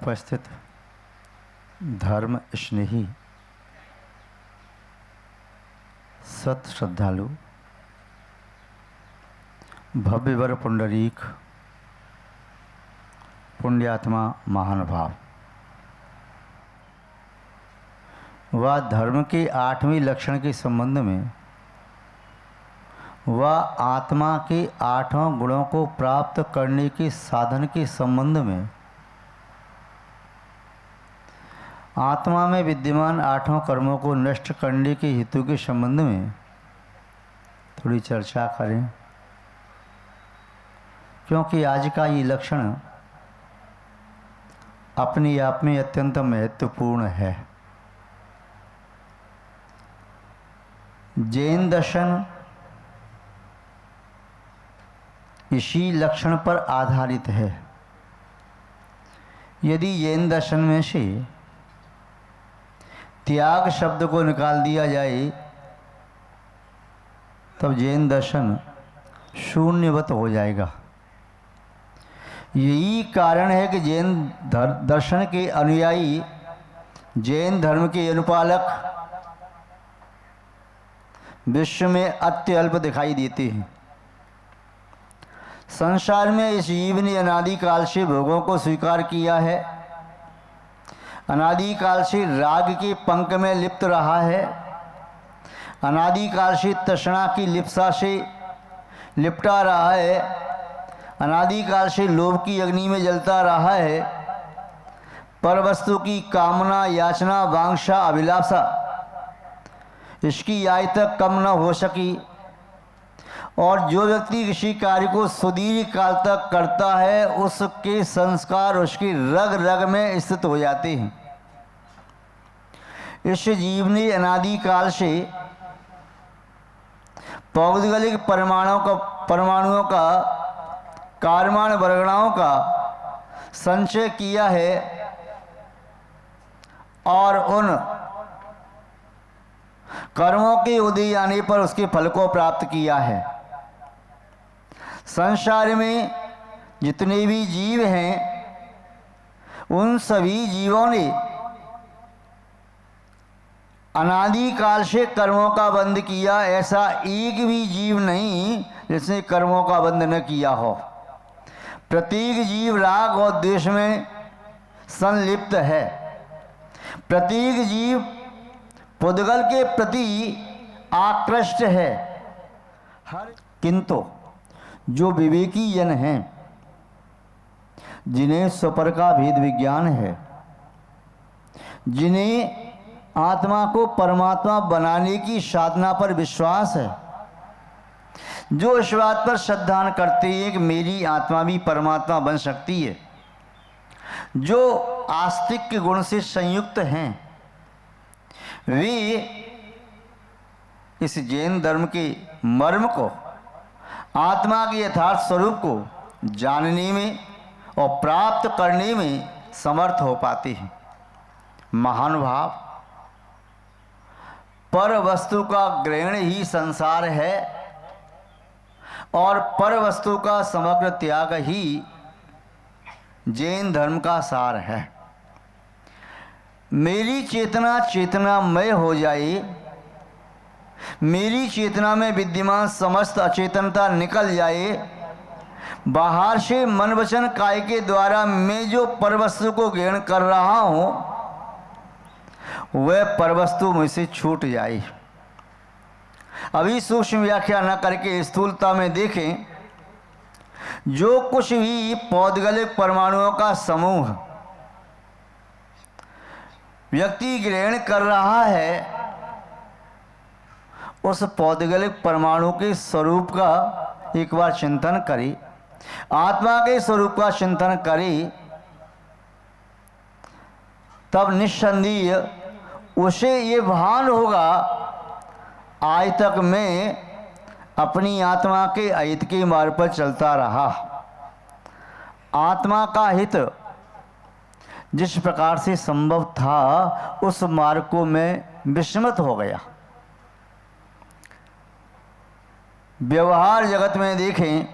उपस्थित धर्म स्नेही सत श्रद्धालु भव्यवर पुंडरीक पुण्यात्मा महानुभाव वह धर्म के 8वें लक्षण के संबंध में वह आत्मा के 8 गुणों को प्राप्त करने के साधन के संबंध में आत्मा में विद्यमान 8 कर्मों को नष्ट करने के हेतु के संबंध में थोड़ी चर्चा करें, क्योंकि आज का ये लक्षण अपने आप में अत्यंत महत्वपूर्ण है। जैन दर्शन इसी लक्षण पर आधारित है। यदि जैन दर्शन में से त्याग शब्द को निकाल दिया जाए तब जैन दर्शन शून्यवत हो जाएगा। यही कारण है कि जैन दर्शन के अनुयायी जैन धर्म के अनुपालक विश्व में अत्यल्प दिखाई देते हैं। संसार में इस जीव ने अनादिकाल से भोगों को स्वीकार किया है, अनादिकाल से राग के पंख में लिप्त रहा है, अनादिकाल से तृष्णा की लिप्सा से लिपटा रहा है, अनादिकाल से लोभ की अग्नि में जलता रहा है। पर वस्तु की कामना, याचना, वांछा, अभिलाषा इसकी आय तक कम न हो सकी। और जो व्यक्ति किसी कार्य को सुदीर्घ काल तक करता है उसके संस्कार उसकी रग रग में स्थित हो जाते हैं। इस जीव ने अनादिकाल से पौगलिक परमाणुओं का कार्यमान वर्गणाओं का संचय किया है और उन कर्मों के उदय आने पर उसके फल को प्राप्त किया है। संसार में जितने भी जीव हैं उन सभी जीवों ने अनादिकाल से कर्मों का बंध किया। ऐसा एक भी जीव नहीं जिसने कर्मों का बंध न किया हो। प्रत्येक जीव राग और द्वेष में संलिप्त है। प्रत्येक जीव पुद्गल के प्रति आकृष्ट है। किंतु जो विवेकी जन हैं, जिन्हें स्वपर का भेद विज्ञान है, जिन्हें आत्मा को परमात्मा बनाने की साधना पर विश्वास है, जो इस बात पर श्रद्धा करते हैं कि मेरी आत्मा भी परमात्मा बन सकती है, जो आस्तिक के गुण से संयुक्त हैं, वे इस जैन धर्म के मर्म को, आत्मा के यथार्थ स्वरूप को जानने में और प्राप्त करने में समर्थ हो पाते हैं। महानुभाव, पर वस्तु का ग्रहण ही संसार है और पर वस्तु का समग्र त्याग ही जैन धर्म का सार है। मेरी चेतना चेतनामय हो जाए, मेरी चेतना में विद्यमान समस्त अचेतनता निकल जाए, बाहर से मन वचन काय के द्वारा मैं जो परवस्तु को ग्रहण कर रहा हूं वह परवस्तु मुझसे छूट जाए। अभी सूक्ष्म व्याख्या न करके स्थूलता में देखें, जो कुछ भी पौद्गलिक परमाणुओं का समूह व्यक्ति ग्रहण कर रहा है, उस पौद्गलिक परमाणु के स्वरूप का एक बार चिंतन करें, आत्मा के स्वरूप का चिंतन करें, तब निस्संदेह उसे ये भान होगा आज तक मैं अपनी आत्मा के अहित के मार्ग पर चलता रहा। आत्मा का हित जिस प्रकार से संभव था उस मार्ग को मैं विस्मृत हो गया। व्यवहार जगत में देखें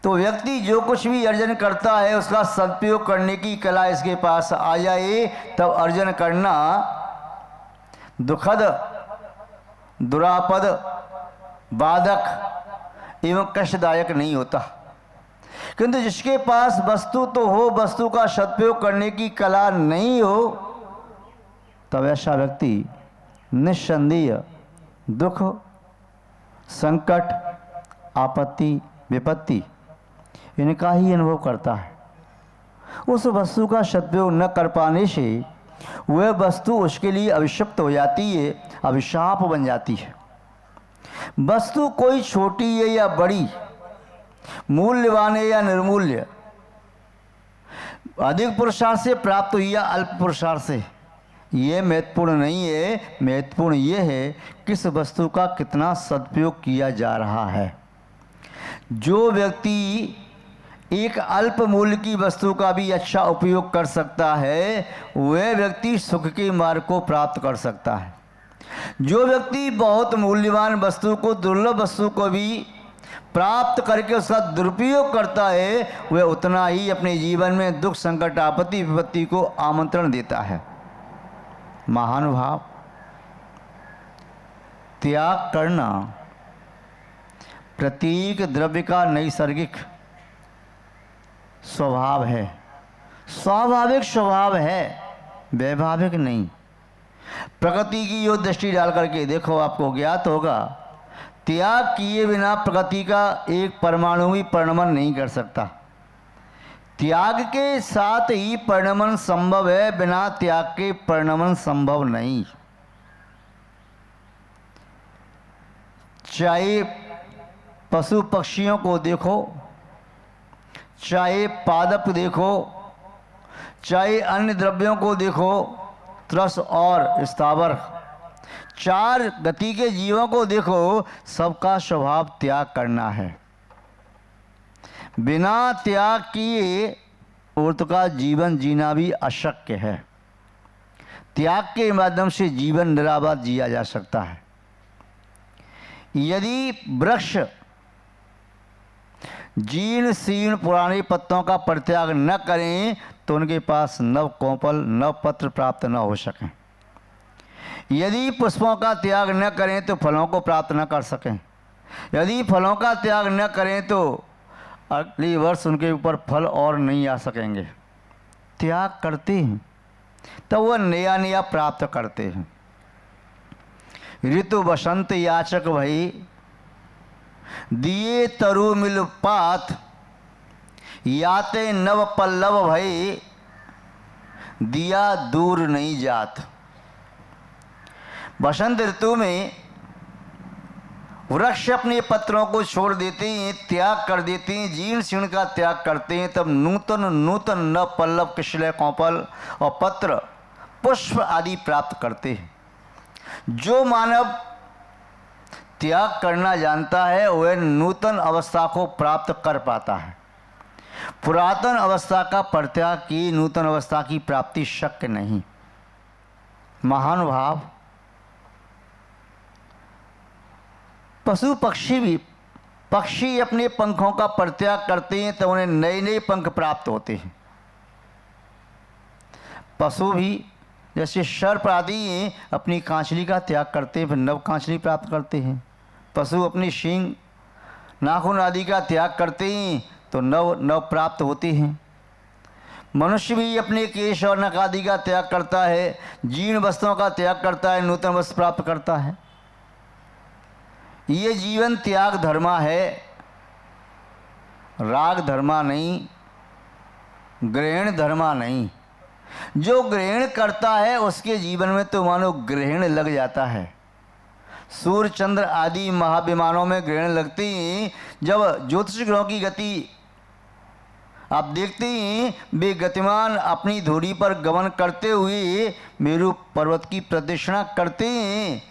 तो व्यक्ति जो कुछ भी अर्जन करता है उसका सदुपयोग करने की कला इसके पास आ जाए, तब अर्जन करना दुखद, दुरापद, बाधक एवं कष्टदायक नहीं होता। किंतु जिसके पास वस्तु तो हो, वस्तु का सदुपयोग करने की कला नहीं हो, तब ऐसा व्यक्ति निस्संदेह दुख, संकट, आपत्ति, विपत्ति इनका ही अनुभव करता है। उस वस्तु का सदुपयोग न कर पाने से वह वस्तु उसके लिए अभिशप्त हो जाती है, अभिशाप बन जाती है। वस्तु कोई छोटी है या बड़ी, मूल्यवान है या निर्मूल्य, अधिक पुरुषार्थ से प्राप्त हुई या अल्प पुरुषार्थ से, ये महत्वपूर्ण नहीं है। महत्वपूर्ण ये है किस वस्तु का कितना सदुपयोग किया जा रहा है। जो व्यक्ति एक अल्प मूल्य की वस्तु का भी अच्छा उपयोग कर सकता है, वह व्यक्ति सुख के मार्ग को प्राप्त कर सकता है। जो व्यक्ति बहुत मूल्यवान वस्तु को, दुर्लभ वस्तु को भी प्राप्त करके उसका दुरुपयोग करता है, वह उतना ही अपने जीवन में दुख, संकट, आपत्ति, विपत्ति को आमंत्रण देता है। महानुभाव, त्याग करना प्रत्येक द्रव्य का नैसर्गिक स्वभाव है, स्वाभाविक स्वभाव है, वैभाविक नहीं। प्रकृति की यो दृष्टि डाल करके देखो, आपको ज्ञात होगा त्याग किए बिना प्रकृति का एक परमाणु भी परिणमन नहीं कर सकता। त्याग के साथ ही परिणमन संभव है, बिना त्याग के परिणमन संभव नहीं। चाहे पशु पक्षियों को देखो, चाहे पादप देखो, चाहे अन्य द्रव्यों को देखो, त्रस और स्थावर, चार गति के जीवों को देखो, सबका स्वभाव त्याग करना है। बिना त्याग किए औरत का जीवन जीना भी अशक्य है। त्याग के माध्यम से जीवन निराबाद जिया जा सकता है। यदि वृक्ष जीर्ण शीर्ण पुराने पत्तों का परित्याग न करें तो उनके पास नव कोमल, नव पत्र प्राप्त न हो सकें। यदि पुष्पों का त्याग न करें तो फलों को प्राप्त न कर सकें। यदि फलों का त्याग न करें तो अगले वर्ष उनके ऊपर फल और नहीं आ सकेंगे। त्याग करते हैं तब वह नया नया प्राप्त करते हैं। ऋतु बसंत याचक भई, दिए तरु मिल पात, याते नव पल्लव भई, दिया दूर नहीं जात। बसंत ऋतु में वृक्ष अपने पत्रों को छोड़ देते हैं, त्याग कर देते हैं, जीर्ण शीर्ण का त्याग करते हैं, तब नूतन नूतन नव पल्लव, किशलय, कोमल और पत्र, पुष्प आदि प्राप्त करते हैं। जो मानव त्याग करना जानता है वह नूतन अवस्था को प्राप्त कर पाता है। पुरातन अवस्था का परित्याग की नूतन अवस्था की प्राप्ति शक्य नहीं। महानुभाव, पशु पक्षी भी, पक्षी अपने पंखों का परित्याग करते हैं तो उन्हें नए नए पंख प्राप्त होते हैं। पशु भी जैसे सर्प आदि अपनी कांचली का त्याग करते हैं, फिर नव कांचली प्राप्त करते हैं। पशु अपनी सींग, नाखून आदि का त्याग करते हैं तो नव नव प्राप्त होते हैं। मनुष्य भी अपने केश और नख आदि का त्याग करता है, जीर्ण वस्तुओं का त्याग करता है, नूतन वस्तु प्राप्त करता है। ये जीवन त्याग धर्मा है, राग धर्मा नहीं, ग्रहण धर्मा नहीं। जो ग्रहण करता है उसके जीवन में तो मानो ग्रहण लग जाता है। सूर्य चंद्र आदि महाविमानों में ग्रहण लगती हैं। जब ज्योतिष ग्रहों की गति आप देखते हैं, वे गतिमान अपनी धुरी पर गमन करते हुए मेरु पर्वत की प्रदक्षिणा करते हैं,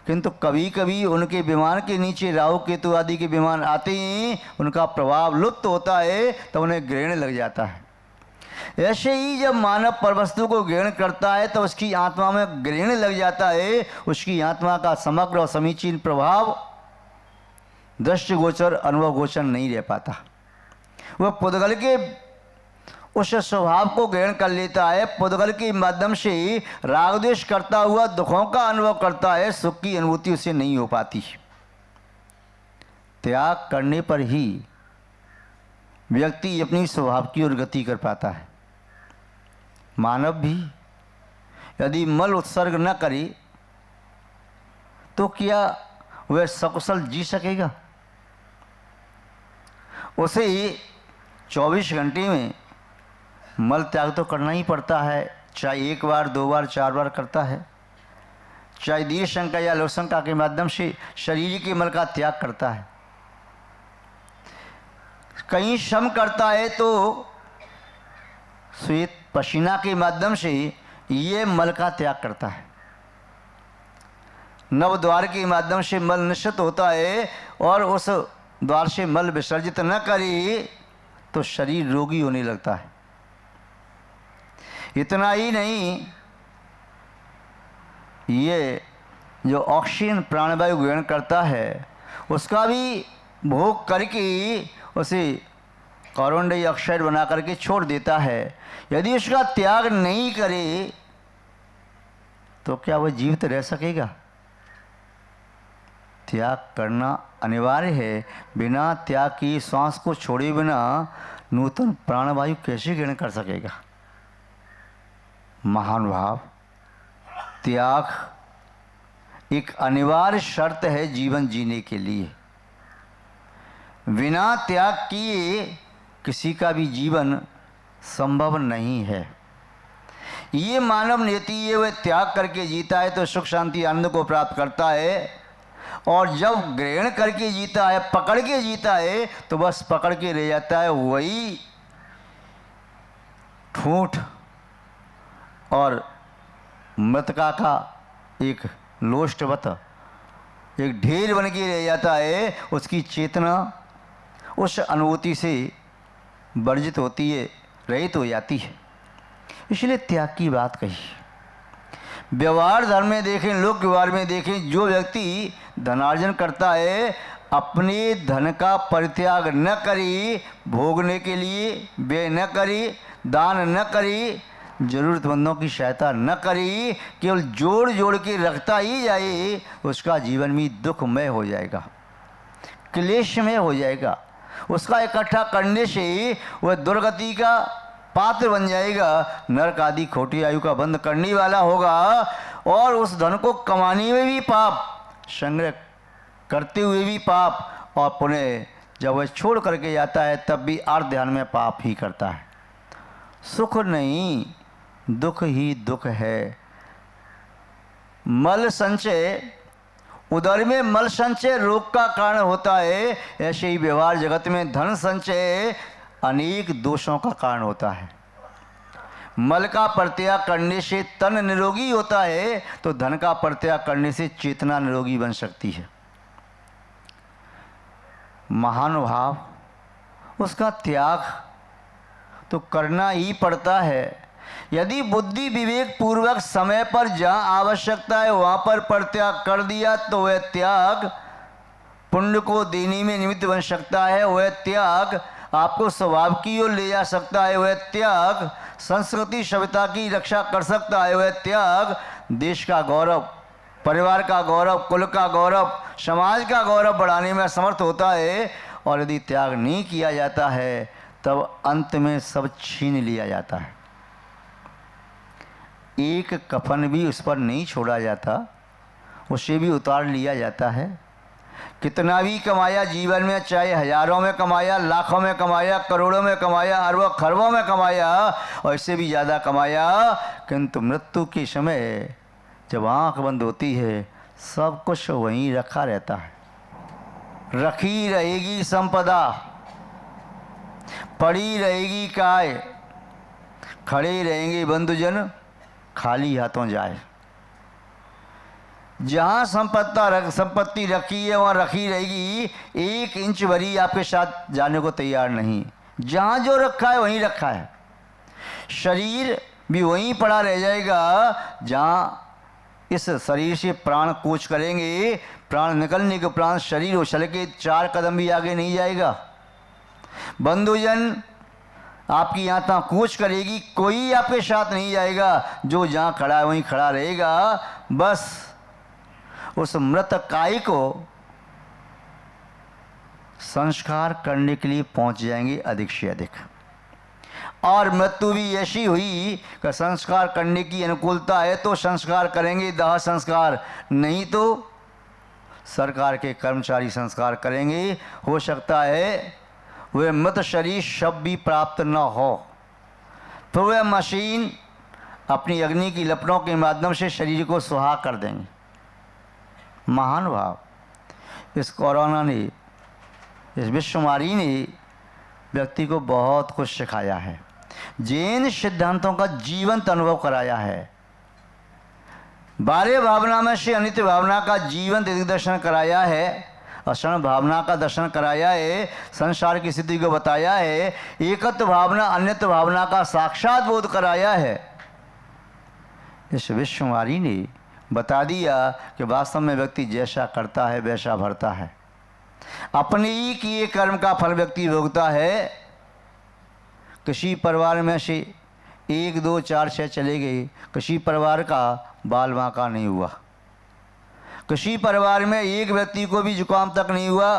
किंतु कभी कभी उनके विमान के नीचे राहु केतु आदि के विमान आते हैं, उनका प्रभाव लुप्त होता है तो उन्हें ग्रहण लग जाता है। ऐसे ही जब मानव परवस्तु को ग्रहण करता है तो उसकी आत्मा में ग्रहण लग जाता है, उसकी आत्मा का समग्र और समीचीन प्रभाव दृष्टि गोचर, अनुभव गोचर नहीं रह पाता। वह पुद्गल के उस स्वभाव को ग्रहण कर लेता है, पुद्गल के माध्यम से राग द्वेष करता हुआ दुखों का अनुभव करता है, सुख की अनुभूति उसे नहीं हो पाती। त्याग करने पर ही व्यक्ति अपनी स्वभाव की ओर गति कर पाता है। मानव भी यदि मल उत्सर्ग न करे तो क्या वह सकुशल जी सकेगा? उसे 24 घंटे में मल त्याग तो करना ही पड़ता है, चाहे 1 बार 2 बार 4 बार करता है, चाहे दीर्घ शंका या लघु शंका के माध्यम से शरीर के मल का त्याग करता है। कहीं श्रम करता है तो श्वेत पसीना के माध्यम से ये मल का त्याग करता है। नव द्वार के माध्यम से मल निश्चित होता है और उस द्वार से मल विसर्जित न करे तो शरीर रोगी होने लगता है। इतना ही नहीं, ये जो ऑक्सीजन प्राणवायु ग्रहण करता है उसका भी भोग करके उसे कार्बन डाइऑक्साइड बना करके छोड़ देता है। यदि उसका त्याग नहीं करे तो क्या वह जीवित रह सकेगा? त्याग करना अनिवार्य है। बिना त्याग की श्वास को छोड़े बिना नूतन प्राणवायु कैसे ग्रहण कर सकेगा? महानुभाव, त्याग एक अनिवार्य शर्त है जीवन जीने के लिए। बिना त्याग किए किसी का भी जीवन संभव नहीं है। ये मानव नियति है, वह त्याग करके जीता है तो सुख शांति आनंद को प्राप्त करता है, और जब ग्रहण करके जीता है, पकड़ के जीता है, तो बस पकड़ के रह जाता है। वही ठूंठ और मृतका का एक लोष्टवत एक ढेर बन के रह जाता है। उसकी चेतना उस अनुभूति से वर्जित होती है, रहित हो जाती है। इसलिए त्याग की बात कही। व्यवहार धर्म में देखें, लोक व्यवहार में देखें, जो व्यक्ति धनार्जन करता है अपने धन का परित्याग न करी, भोगने के लिए व्यय न करी, दान न करी, जरूरतमंदों की सहायता न करी, केवल जोड़ जोड़ के रखता ही जाए, उसका जीवन भी दुखमय हो जाएगा, क्लेशमय हो जाएगा। उसका इकट्ठा करने से वह दुर्गति का पात्र बन जाएगा, नरक आदि खोटी आयु का बंद करने वाला होगा, और उस धन को कमाने में भी पाप, संग्रह करते हुए भी पाप, और पुनः जब वह छोड़ करके जाता है तब भी अर्ध ध्यान में पाप ही करता है। सुख नहीं, दुख ही दुख है। मल संचय, उदर में मल संचय रोग का कारण होता है, ऐसे ही व्यवहार जगत में धन संचय अनेक दोषों का कारण होता है। मल का परित्याग करने से तन निरोगी होता है, तो धन का परित्याग करने से चेतना निरोगी बन सकती है। महानुभाव, उसका त्याग तो करना ही पड़ता है। यदि बुद्धि विवेक पूर्वक समय पर जहाँ आवश्यकता है वहाँ पर परित्याग कर दिया तो वह त्याग पुण्य को देने में निमित्त बन सकता है। वह त्याग आपको स्वभाव की ओर ले जा सकता है। वह त्याग संस्कृति सभ्यता की रक्षा कर सकता है। वह त्याग देश का गौरव, परिवार का गौरव, कुल का गौरव, समाज का गौरव बढ़ाने में समर्थ होता है। और यदि त्याग नहीं किया जाता है तब अंत में सब छीन लिया जाता है। एक कफन भी उस पर नहीं छोड़ा जाता, उसे भी उतार लिया जाता है। कितना भी कमाया जीवन में, चाहे हजारों में कमाया, लाखों में कमाया, करोड़ों में कमाया, अरबों खरबों में कमाया, और इससे भी ज़्यादा कमाया, किंतु मृत्यु के समय जब आँख बंद होती है सब कुछ वहीं रखा रहता है। रखी रहेगी संपदा, पड़ी रहेगी काय, खड़े रहेंगे बंधुजन, खाली हाथों जाए। जहाँ संपत्ति रखी है वहाँ रखी रहेगी, 1 इंच भरी आपके साथ जाने को तैयार नहीं। जहाँ जो रखा है वहीं रखा है। शरीर भी वहीं पड़ा रह जाएगा जहाँ इस शरीर से प्राण कूच करेंगे। प्राण निकलने के प्राण शरीर उछल के 4 कदम भी आगे नहीं जाएगा। बंधुजन आपकी यात्रा कूच करेगी, कोई आपके साथ नहीं जाएगा, जो जहाँ खड़ा है वहीं खड़ा रहेगा। बस उस मृत काई को संस्कार करने के लिए पहुंच जाएंगे अधिक से अधिक। और मृत्यु भी ऐसी हुई कि संस्कार करने की अनुकूलता है तो संस्कार करेंगे, दाह संस्कार, नहीं तो सरकार के कर्मचारी संस्कार करेंगे। हो सकता है वह मृत शरीर शव भी प्राप्त न हो, तो वह मशीन अपनी अग्नि की लपटों के माध्यम से शरीर को सुहा कर देंगे। महान भाव इस कोरोना ने, इस विश्वमारी ने व्यक्ति को बहुत कुछ सिखाया है, जैन सिद्धांतों का जीवंत अनुभव कराया है, बाह्य भावना में से अनित्य भावना का जीवंत दिग्दर्शन कराया है, अक्षण भावना का दर्शन कराया है, संसार की स्थिति को बताया है, एकत्व भावना अन्यत्व भावना का साक्षात बोध कराया है। इस विश्वमारी ने बता दिया कि वास्तव में व्यक्ति जैसा करता है वैसा भरता है। अपने ही किए कर्म का फल व्यक्ति भोगता है। किसी परिवार में से 1 2 4 6 चले गए, किसी परिवार का बाल बांका नहीं हुआ, किसी परिवार में एक व्यक्ति को भी जुकाम तक नहीं हुआ,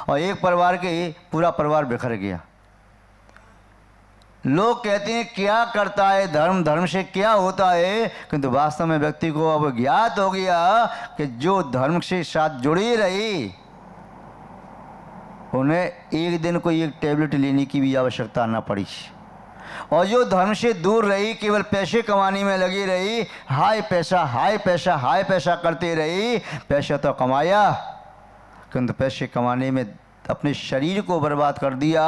और एक परिवार के पूरा परिवार बिखर गया। लोग कहते हैं क्या करता है धर्म, धर्म से क्या होता है, किंतु वास्तव में व्यक्ति को अब ज्ञात हो गया कि जो धर्म से साथ जुड़े रहे उन्हें एक दिन कोई एक टैबलेट लेने की भी आवश्यकता न पड़ी, और जो धर्म से दूर रही, केवल पैसे कमाने में लगी रही, हाय पैसा हाय पैसा हाय पैसा करते रही, पैसा तो कमाया किंतु पैसे कमाने में अपने शरीर को बर्बाद कर दिया,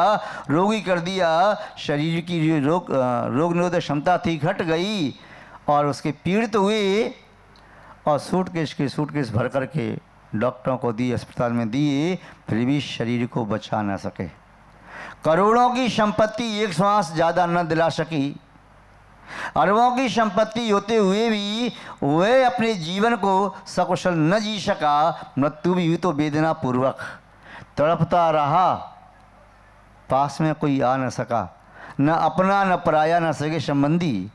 रोगी कर दिया। शरीर की जो रोग निरोधक क्षमता थी घट गई और उसके पीड़ित हुए, और सूटकेस भर करके डॉक्टरों को दिए, अस्पताल में दिए, फिर भी शरीर को बचा ना सके। करोड़ों की संपत्ति एक श्वास ज़्यादा न दिला सकी, अरबों की संपत्ति होते हुए भी वह अपने जीवन को सकुशल न जी सका। मृत्यु भी हुई तो वेदना पूर्वक तड़पता रहा, पास में कोई आ न सका, न अपना न पराया न सगे संबंधी।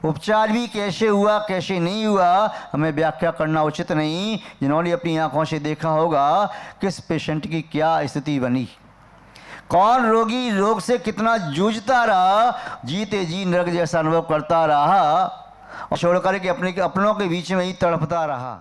उपचार भी कैसे हुआ कैसे नहीं हुआ हमें व्याख्या करना उचित नहीं। जिन्होंने अपनी आंखों से देखा होगा किस पेशेंट की क्या स्थिति बनी, कौन रोगी रोग से कितना जूझता रहा, जीते जी नरक जैसा अनुभव करता रहा और छोड़ कर के अपनों के बीच में ही तड़पता रहा।